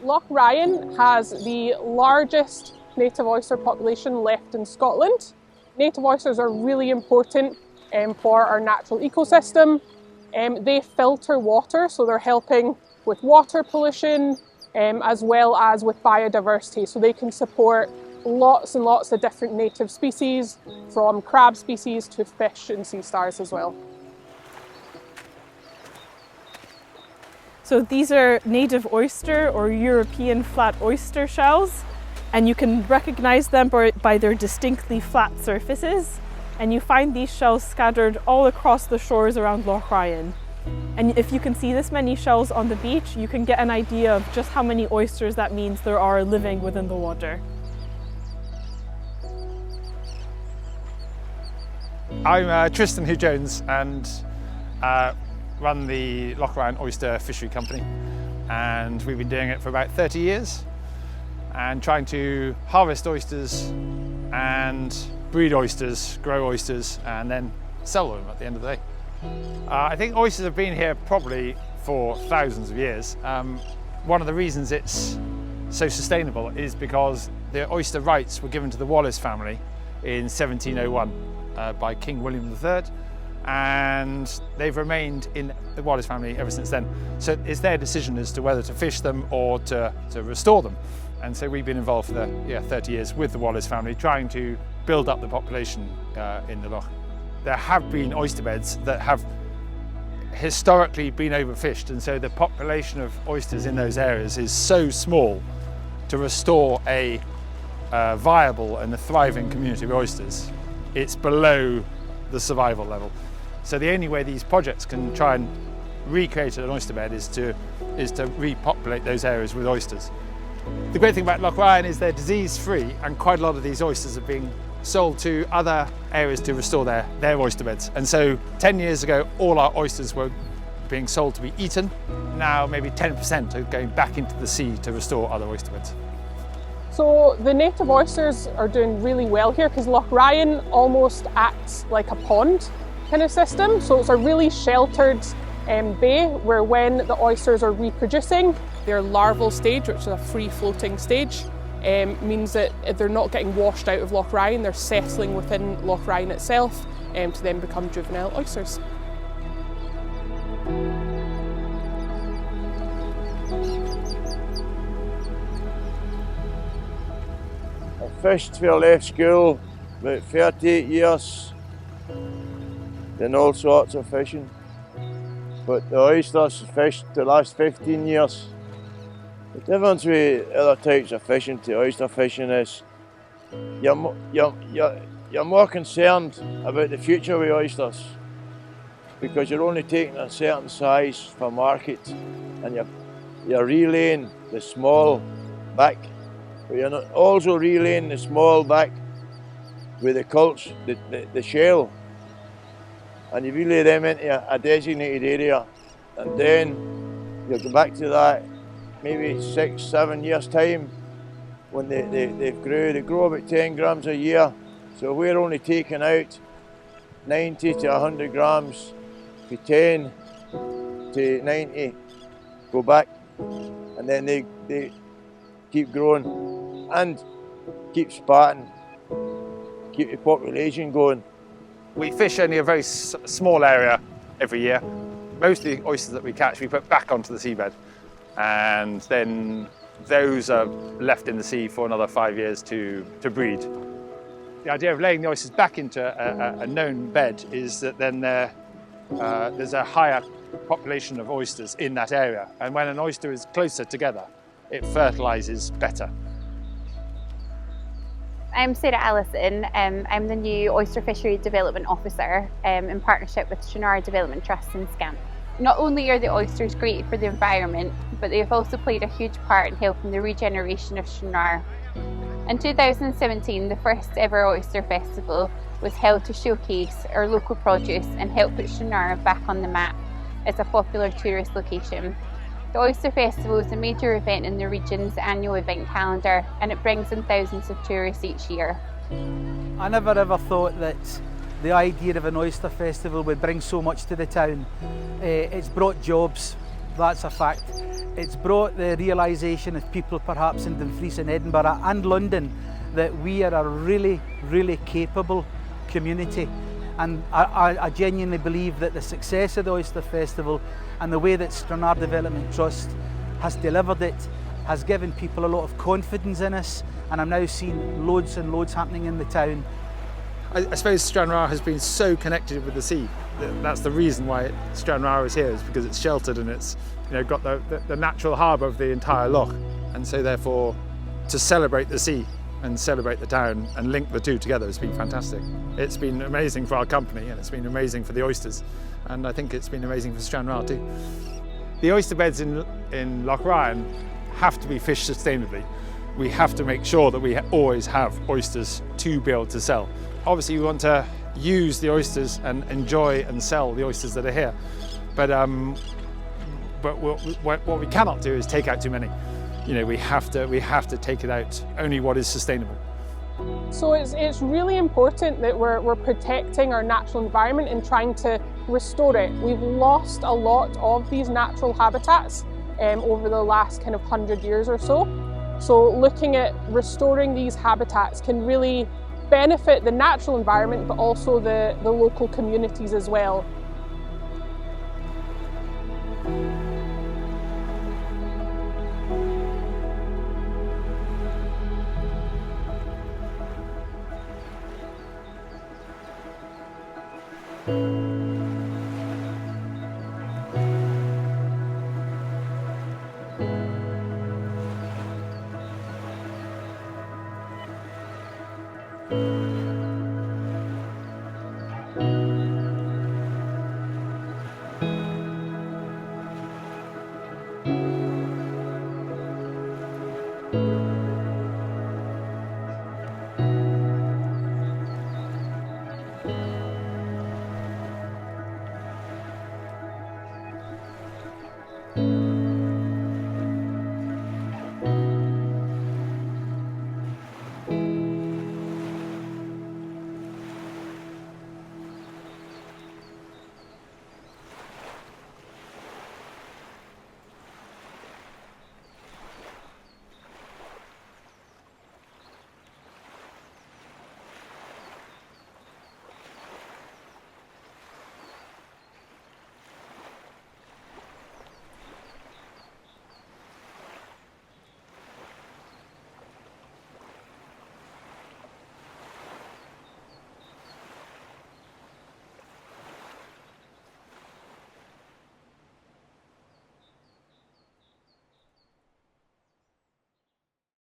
Loch Ryan has the largest native oyster population left in Scotland. Native oysters are really important for our natural ecosystem. They filter water, so they're helping with water pollution as well as with biodiversity. So they can support lots and lots of different native species, from crab species to fish and sea stars as well. So these are native oyster or European flat oyster shells, and you can recognise them by their distinctly flat surfaces. And you find these shells scattered all across the shores around Loch Ryan. And if you can see this many shells on the beach, you can get an idea of just how many oysters that means there are living within the water. I'm Tristan Hugh-Jones and run the Loch Ryan Oyster Fishery Company, and we've been doing it for about 30 years and trying to harvest oysters and breed oysters, grow oysters, and then sell them at the end of the day. I think oysters have been here probably for thousands of years. One of the reasons it's so sustainable is because the oyster rights were given to the Wallace family in 1701 by King William III, and they've remained in the Wallace family ever since then. So it's their decision as to whether to fish them or to restore them. And so we've been involved for 30 years with the Wallace family, trying to build up the population in the Loch. There have been oyster beds that have historically been overfished, and so the population of oysters in those areas is so small to restore a viable and a thriving community of oysters. It's below the survival level. So the only way these projects can try and recreate an oyster bed is to repopulate those areas with oysters. The great thing about Loch Ryan is they're disease-free, and quite a lot of these oysters are being sold to other areas to restore their oyster beds. And so 10 years ago, all our oysters were being sold to be eaten. Now maybe 10% are going back into the sea to restore other oyster beds. So the native oysters are doing really well here because Loch Ryan almost acts like a pond kind of system. So it's a really sheltered bay where when the oysters are reproducing, their larval stage, which is a free floating stage, means that they're not getting washed out of Loch Ryan, they're settling within Loch Ryan itself to then become juvenile oysters. I fished till I left school about 38 years, done all sorts of fishing, but the oysters fished the last 15 years. The difference with other types of fishing to oyster fishing is you're more concerned about the future with oysters because you're only taking a certain size for market, and you're relaying the small back, but you're not also relaying the small back with the cults, the shell, and you relay them into a designated area, and then you'll go back to that maybe 6-7 years time when they grow about 10 grams a year. So we're only taking out 90 to 100 grams, for 10 to 90 go back, and then they keep growing and keep spotting, keep the population going. We fish only a very small area every year. Most of the oysters that we catch we put back onto the seabed, and then those are left in the sea for another 5 years to breed. The idea of laying the oysters back into a known bed is that then there's a higher population of oysters in that area, and when an oyster is closer together, it fertilises better. I'm Sarah Allison. I'm the new Oyster Fishery Development Officer in partnership with Shannara Development Trust and SCAMP. Not only are the oysters great for the environment, but they have also played a huge part in helping the regeneration of Shannara. In 2017, the first ever Oyster Festival was held to showcase our local produce and help put Shannara back on the map as a popular tourist location. The Oyster Festival is a major event in the region's annual event calendar, and it brings in thousands of tourists each year. I never ever thought that the idea of an oyster festival would bring so much to the town. It's brought jobs, that's a fact. It's brought the realisation of people perhaps in Dumfries and Edinburgh and London that we are a really, really capable community. And I genuinely believe that the success of the Oyster Festival and the way that Stranraer Development Trust has delivered it has given people a lot of confidence in us, and I'm now seeing loads and loads happening in the town. I suppose Stranraer has been so connected with the sea. That's the reason why Stranraer is here, is because it's sheltered and it's got the natural harbour of the entire Loch. And so therefore, to celebrate the sea and celebrate the town and link the two together has been fantastic. It's been amazing for our company, and it's been amazing for the oysters, and I think it's been amazing for Stranraer too. The oyster beds in Loch Ryan have to be fished sustainably. We have to make sure that we always have oysters to be able to sell. Obviously we want to use the oysters and enjoy and sell the oysters that are here, but what we cannot do is take out too many. We have to take it out only what is sustainable. So it's really important that we're protecting our natural environment and trying to restore it. We've lost a lot of these natural habitats over the last kind of 100 years or so. So looking at restoring these habitats can really benefit the natural environment, but also the local communities as well.